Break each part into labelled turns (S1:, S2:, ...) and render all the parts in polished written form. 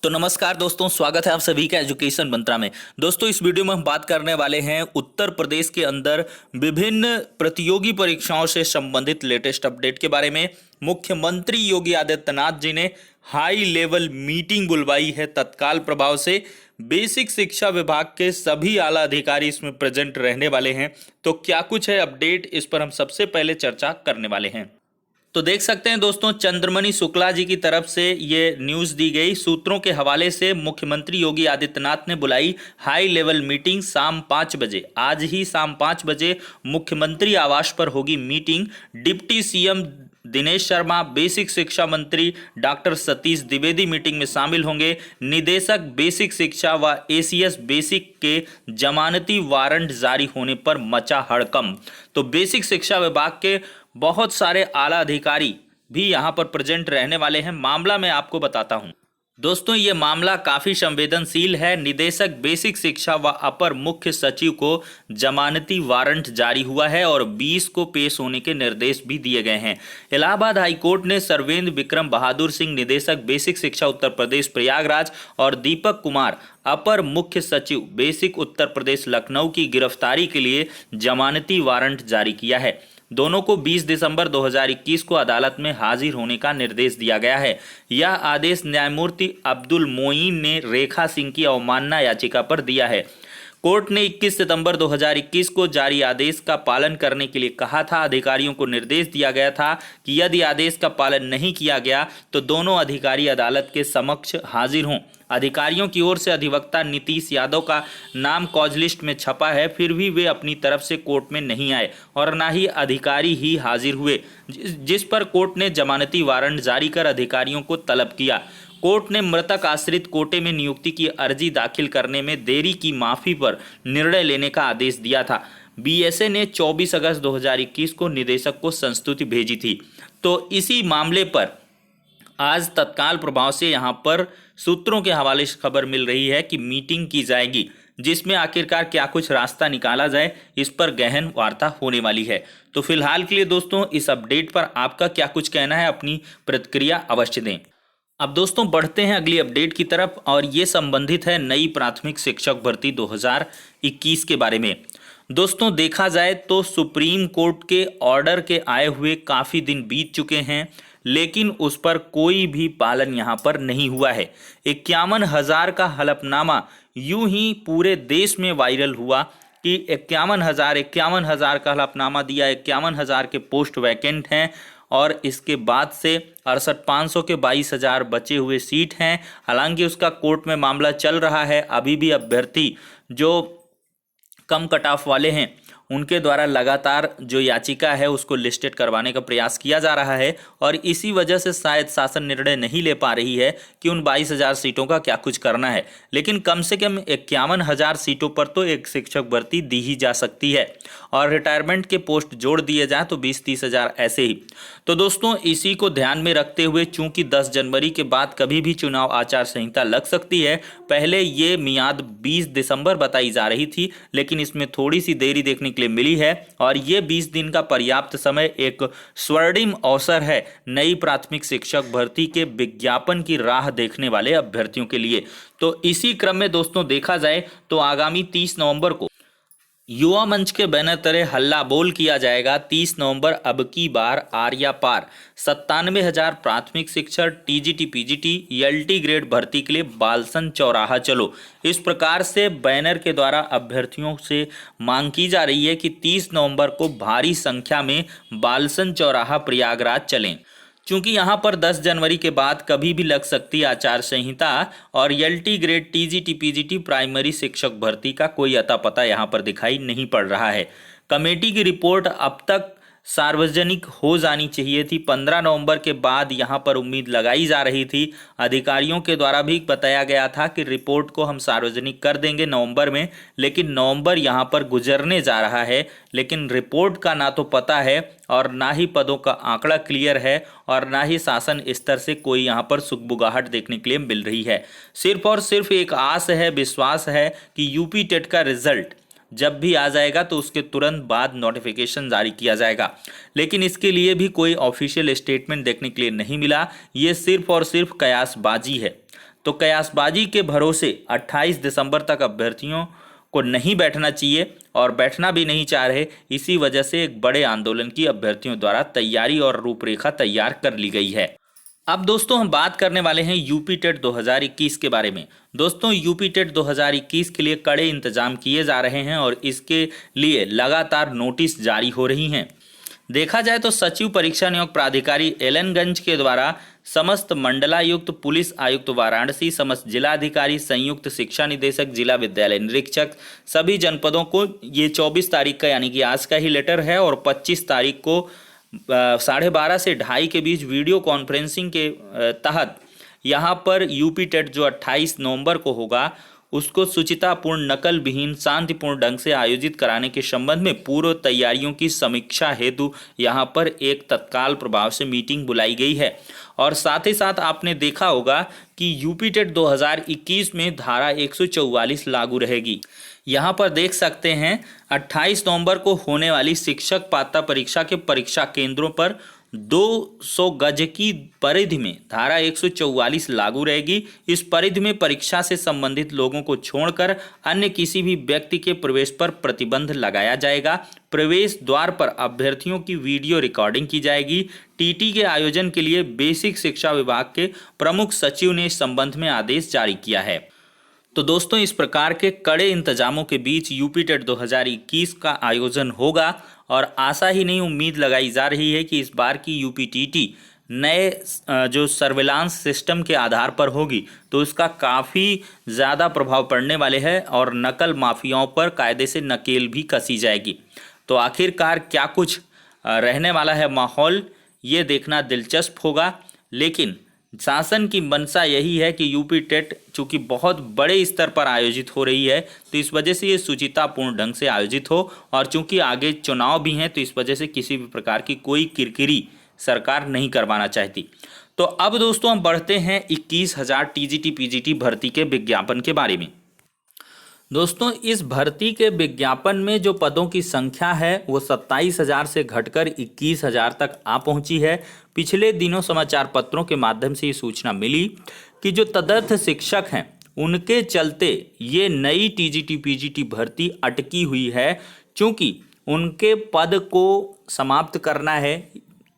S1: तो नमस्कार दोस्तों, स्वागत है आप सभी का एजुकेशन मंत्रा में। दोस्तों, इस वीडियो में हम बात करने वाले हैं उत्तर प्रदेश के अंदर विभिन्न प्रतियोगी परीक्षाओं से संबंधित लेटेस्ट अपडेट के बारे में। मुख्यमंत्री योगी आदित्यनाथ जी ने हाई लेवल मीटिंग बुलवाई है तत्काल प्रभाव से। बेसिक शिक्षा विभाग के सभी आला अधिकारी इसमें प्रेजेंट रहने वाले हैं। तो क्या कुछ है अपडेट, इस पर हम सबसे पहले चर्चा करने वाले हैं। तो देख सकते हैं दोस्तों, चंद्रमणि शुक्ला जी की तरफ से ये न्यूज़ दी गई। सूत्रों के हवाले से मुख्यमंत्री योगी आदित्यनाथ ने बुलाई हाई लेवल मीटिंग शाम 5 बजे। आज ही शाम 5 बजे मुख्यमंत्री आवास पर होगी meeting. Deputy CM Dinesh Sharma, basic शिक्षा मंत्री डॉक्टर सतीश द्विवेदी मीटिंग में शामिल होंगे। निदेशक बेसिक शिक्षा व एसीएस बेसिक के जमानती वारंट जारी होने पर मचा हड़कंप। तो बेसिक शिक्षा विभाग के बहुत सारे आला अधिकारी भी यहां पर प्रेजेंट रहने वाले हैं। मामला मैं आपको बताता हूं दोस्तों, ये मामला काफी संवेदनशील है। निदेशक बेसिक शिक्षा व अपर मुख्य सचिव को जमानती वारंट जारी हुआ है और 20 को पेश होने के निर्देश भी दिए गए हैं। इलाहाबाद हाईकोर्ट ने सर्वेंद्र विक्रम बहादुर सिंह, निदेशक बेसिक शिक्षा उत्तर प्रदेश प्रयागराज, और दीपक कुमार, अपर मुख्य सचिव बेसिक उत्तर प्रदेश लखनऊ की गिरफ्तारी के लिए जमानती वारंट जारी किया है। दोनों को 20 दिसंबर 2021 को अदालत में हाजिर होने का निर्देश दिया गया है। यह आदेश न्यायमूर्ति अब्दुल मोइन ने रेखा सिंह की अवमानना याचिका पर दिया है। कोर्ट ने 21 सितंबर 2021 को जारी आदेश का पालन करने के लिए कहा था। अधिकारियों को निर्देश दिया गया था कि यदि आदेश का पालन नहीं किया गया तो दोनों अधिकारी अदालत के समक्ष हाजिर हों। अधिकारियों की ओर से अधिवक्ता नीतीश यादव का नाम कॉज लिस्ट में छपा है, फिर भी वे अपनी तरफ से कोर्ट में नहीं आए और न ही अधिकारी ही हाजिर हुए, जिस पर कोर्ट ने जमानती वारंट जारी कर अधिकारियों को तलब किया। कोर्ट ने मृतक आश्रित कोटे में नियुक्ति की अर्जी दाखिल करने में देरी की माफी पर निर्णय लेने का आदेश दिया था। बीएसए ने 24 अगस्त 2021 को निदेशक को संस्तुति भेजी थी। तो इसी मामले पर आज तत्काल प्रभाव से यहां पर सूत्रों के हवाले से खबर मिल रही है कि मीटिंग की जाएगी, जिसमें आखिरकार क्या कुछ रास्ता निकाला जाए, इस पर गहन वार्ता होने वाली है। तो फिलहाल के लिए दोस्तों, इस अपडेट पर आपका क्या कुछ कहना है, अपनी प्रतिक्रिया अवश्य दें। अब दोस्तों बढ़ते हैं अगली अपडेट की तरफ, और ये संबंधित है नई प्राथमिक शिक्षक भर्ती 2021 के बारे में। दोस्तों देखा जाए तो सुप्रीम कोर्ट के ऑर्डर के आए हुए काफ़ी दिन बीत चुके हैं, लेकिन उस पर कोई भी पालन यहाँ पर नहीं हुआ है। 51,000 का हलफनामा यूं ही पूरे देश में वायरल हुआ कि 51,000 का हलफनामा दिया, 51,000 के पोस्ट वैकेंट हैं, और इसके बाद से 68,500 के 22,000 बचे हुए सीट हैं। हालांकि उसका कोर्ट में मामला चल रहा है। अभी भी अभ्यर्थी जो कम कट ऑफ वाले हैं उनके द्वारा लगातार जो याचिका है उसको लिस्टेड करवाने का प्रयास किया जा रहा है, और इसी वजह से शायद शासन निर्णय नहीं ले पा रही है कि उन 22,000 सीटों का क्या कुछ करना है। लेकिन कम से कम 51,000 सीटों पर तो एक शिक्षक भर्ती दी ही जा सकती है, और रिटायरमेंट के पोस्ट जोड़ दिए जाए तो 20-30,000 ऐसे ही। तो दोस्तों इसी को ध्यान में रखते हुए, चूंकि 10 जनवरी के बाद कभी भी चुनाव आचार संहिता लग सकती है, पहले ये मियाद 20 दिसंबर बताई जा रही थी, लेकिन इसमें थोड़ी सी देरी देखने के लिए मिली है, और ये 20 दिन का पर्याप्त समय एक स्वर्णिम अवसर है नई प्राथमिक शिक्षक भर्ती के विज्ञापन की राह देखने वाले अभ्यर्थियों के लिए। तो इसी क्रम में दोस्तों देखा जाए तो आगामी 30 नवंबर को युवा मंच के बैनर तले हल्ला बोल किया जाएगा। 30 नवंबर अब की बार आर्या पार 97,000 प्राथमिक शिक्षक टीजीटी पीजीटी एलटी ग्रेड भर्ती के लिए बालसन चौराहा चलो। इस प्रकार से बैनर के द्वारा अभ्यर्थियों से मांग की जा रही है कि 30 नवंबर को भारी संख्या में बालसन चौराहा प्रयागराज चलें। चूंकि यहां पर 10 जनवरी के बाद कभी भी लग सकती है आचार संहिता, और LT grade TGT PGT primary शिक्षक भर्ती का कोई अता पता यहां पर दिखाई नहीं पड़ रहा है। कमेटी की रिपोर्ट अब तक सार्वजनिक हो जानी चाहिए थी। 15 नवंबर के बाद यहां पर उम्मीद लगाई जा रही थी। अधिकारियों के द्वारा भी बताया गया था कि रिपोर्ट को हम सार्वजनिक कर देंगे नवंबर में, लेकिन नवंबर यहां पर गुजरने जा रहा है, लेकिन रिपोर्ट का ना तो पता है और ना ही पदों का आंकड़ा क्लियर है, और ना ही शासन स्तर से कोई यहां पर सुगबुगाहट देखने के लिए मिल रही है। सिर्फ और सिर्फ एक आस है, विश्वास है कि यूपी टेट का रिजल्ट जब भी आ जाएगा तो उसके तुरंत बाद नोटिफिकेशन जारी किया जाएगा, लेकिन इसके लिए भी कोई ऑफिशियल स्टेटमेंट देखने के लिए नहीं मिला। ये सिर्फ और सिर्फ कयासबाजी है। तो कयासबाजी के भरोसे 28 दिसंबर तक अभ्यर्थियों को नहीं बैठना चाहिए और बैठना भी नहीं चाह रहे। इसी वजह से एक बड़े आंदोलन की अभ्यर्थियों द्वारा तैयारी और रूपरेखा तैयार कर ली गई है। अब दोस्तों हम बात करने वाले हैं यूपी टेट 2021 के बारे में। दोस्तों यूपी टेट 2021 के लिए कड़े इंतजाम किए जा रहे हैं और इसके लिए लगातार नोटिस जारी हो रही हैं। देखा जाए तो सचिव परीक्षा नियोग प्राधिकारी एलनगंज के द्वारा समस्त मंडलायुक्त, पुलिस आयुक्त वाराणसी, समस्त जिलाधिकारी, संयुक्त शिक्षा निदेशक, जिला विद्यालय निरीक्षक, सभी जनपदों को ये 24 तारीख का यानी कि आज का ही लेटर है और 25 तारीख को 12:30 से 2:30 के बीच वीडियो कॉन्फ्रेंसिंग के तहत यहाँ पर यूपी टेट जो 28 नवंबर को होगा उसको शुचितापूर्ण, नकल विहीन, शांतिपूर्ण ढंग से आयोजित कराने के संबंध में पूर्व तैयारियों की समीक्षा हेतु यहाँ पर एक तत्काल प्रभाव से मीटिंग बुलाई गई है। और साथ ही साथ आपने देखा होगा कि यूपी टेट 2021 में धारा 144 लागू रहेगी। यहाँ पर देख सकते हैं 28 नवंबर को होने वाली शिक्षक पात्रता परीक्षा के परीक्षा केंद्रों पर 200 गज की परिधि में धारा 144 लागू रहेगी। इस परिधि में परीक्षा से संबंधित लोगों को छोड़कर अन्य किसी भी व्यक्ति के प्रवेश पर प्रतिबंध लगाया जाएगा। प्रवेश द्वार पर अभ्यर्थियों की वीडियो रिकॉर्डिंग की जाएगी। टीटी के आयोजन के लिए बेसिक शिक्षा विभाग के प्रमुख सचिव ने इस संबंध में आदेश जारी किया है। तो दोस्तों इस प्रकार के कड़े इंतजामों के बीच यूपी टेट 2021 का आयोजन होगा और आशा ही नहीं उम्मीद लगाई जा रही है कि इस बार की यूपीटीटी नए जो सर्विलांस सिस्टम के आधार पर होगी तो इसका काफ़ी ज़्यादा प्रभाव पड़ने वाले हैं और नकल माफियाओं पर कायदे से नकेल भी कसी जाएगी। तो आखिरकार क्या कुछ रहने वाला है माहौल, ये देखना दिलचस्प होगा। लेकिन शासन की मंशा यही है कि यूपी टेट चूँकि बहुत बड़े स्तर पर आयोजित हो रही है तो इस वजह से ये शुचितापूर्ण ढंग से आयोजित हो और चूँकि आगे चुनाव भी हैं तो इस वजह से किसी भी प्रकार की कोई किरकिरी सरकार नहीं करवाना चाहती। तो अब दोस्तों हम बढ़ते हैं 21,000 टीजीटी पीजीटी भर्ती के विज्ञापन के बारे में। दोस्तों इस भर्ती के विज्ञापन में जो पदों की संख्या है वो 27,000 से घटकर 21,000 तक आ पहुंची है। पिछले दिनों समाचार पत्रों के माध्यम से ये सूचना मिली कि जो तदर्थ शिक्षक हैं उनके चलते ये नई टीजीटी पीजीटी भर्ती अटकी हुई है, क्योंकि उनके पद को समाप्त करना है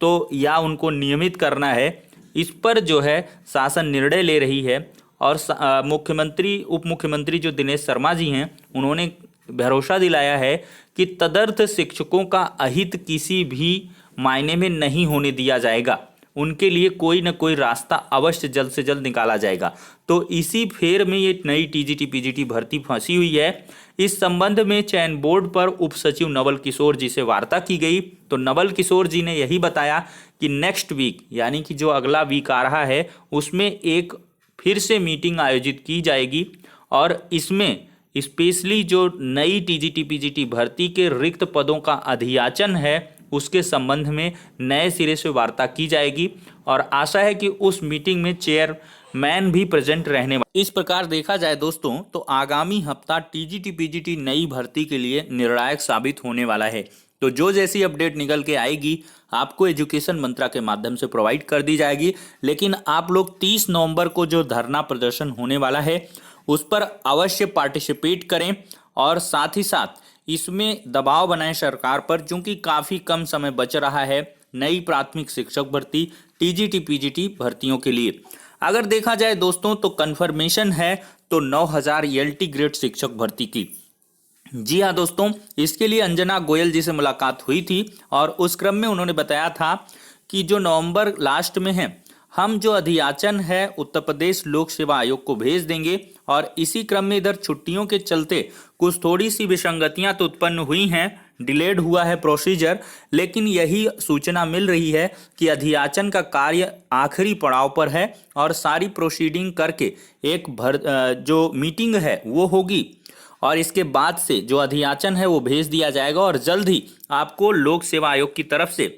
S1: तो या उनको नियमित करना है, इस पर जो है शासन निर्णय ले रही है। और मुख्यमंत्री उप मुख्यमंत्री जो दिनेश शर्मा जी हैं उन्होंने भरोसा दिलाया है कि तदर्थ शिक्षकों का अहित किसी भी मायने में नहीं होने दिया जाएगा, उनके लिए कोई न कोई रास्ता अवश्य जल्द से जल्द निकाला जाएगा। तो इसी फेर में ये नई टीजीटी पीजीटी भर्ती फंसी हुई है। इस संबंध में चयन बोर्ड पर उप सचिव नवल किशोर जी से वार्ता की गई तो नवल किशोर जी ने यही बताया कि नेक्स्ट वीक यानी कि जो अगला वीक आ रहा है उसमें एक फिर से मीटिंग आयोजित की जाएगी और इसमें स्पेशली जो नई टीजीटी पीजीटी भर्ती के रिक्त पदों का अधियाचन है उसके संबंध में नए सिरे से वार्ता की जाएगी और आशा है कि उस मीटिंग में चेयरमैन भी प्रेजेंट रहने वाले। इस प्रकार देखा जाए दोस्तों तो आगामी हफ्ता टीजीटी पीजीटी नई भर्ती के लिए निर्णायक साबित होने वाला है। तो जो जैसी अपडेट निकल के आएगी आपको एजुकेशन मंत्रा के माध्यम से प्रोवाइड कर दी जाएगी। लेकिन आप लोग 30 नवंबर को जो धरना प्रदर्शन होने वाला है उस पर अवश्य पार्टिसिपेट करें और साथ ही साथ इसमें दबाव बनाएं सरकार पर, क्योंकि काफ़ी कम समय बच रहा है नई प्राथमिक शिक्षक भर्ती टीजीटी पीजीटी भर्तियों के लिए। अगर देखा जाए दोस्तों तो कन्फर्मेशन है तो 9,000 एलटी ग्रेड शिक्षक भर्ती की। जी हाँ दोस्तों, इसके लिए अंजना गोयल जी से मुलाकात हुई थी और उस क्रम में उन्होंने बताया था कि जो नवंबर लास्ट में है हम जो अधियाचन है उत्तर प्रदेश लोक सेवा आयोग को भेज देंगे और इसी क्रम में इधर छुट्टियों के चलते कुछ थोड़ी सी विसंगतियां तो उत्पन्न हुई हैं, डिलेड हुआ है प्रोसीजर, लेकिन यही सूचना मिल रही है कि अधियाचन का कार्य आखिरी पड़ाव पर है और सारी प्रोसीडिंग करके एक जो मीटिंग है वो होगी और इसके बाद से जो अधियाचन है वो भेज दिया जाएगा और जल्द ही आपको लोक सेवा आयोग की तरफ से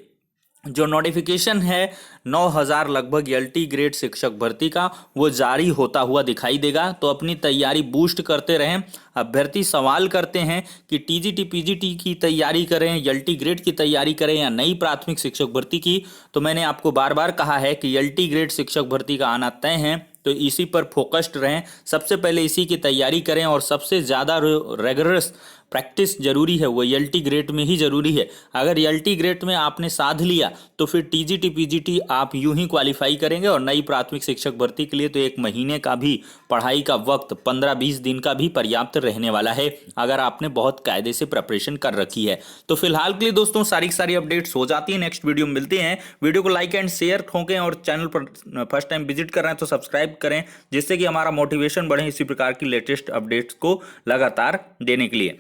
S1: जो नोटिफिकेशन है 9,000 लगभग एलटी ग्रेड शिक्षक भर्ती का वो जारी होता हुआ दिखाई देगा। तो अपनी तैयारी बूस्ट करते रहें। अभ्यर्थी सवाल करते हैं कि टीजीटी पीजीटी की तैयारी करें, एलटी ग्रेड की तैयारी करें या नई प्राथमिक शिक्षक भर्ती की, तो मैंने आपको बार बार कहा है कि एलटी ग्रेड शिक्षक भर्ती का आना तय है तो इसी पर फोकस्ड रहें, सबसे पहले इसी की तैयारी करें और सबसे ज़्यादा रेगुलरस प्रैक्टिस जरूरी है वो एलटी ग्रेड में ही जरूरी है। अगर एलटी ग्रेड में आपने साध लिया तो फिर टीजीटी पीजीटी आप यूं ही क्वालिफाई करेंगे और नई प्राथमिक शिक्षक भर्ती के लिए तो 1 महीने का भी पढ़ाई का वक्त 15-20 दिन का भी पर्याप्त रहने वाला है अगर आपने बहुत कायदे से प्रिपरेशन कर रखी है। तो फिलहाल के लिए दोस्तों सारी अपडेट्स हो जाती है, नेक्स्ट वीडियो में मिलते हैं। वीडियो को लाइक एंड शेयर ठोकें और चैनल पर फर्स्ट टाइम विजिट कर रहे हैं तो सब्सक्राइब करें, जिससे कि हमारा मोटिवेशन बढ़े इसी प्रकार की लेटेस्ट अपडेट्स को लगातार देने के लिए।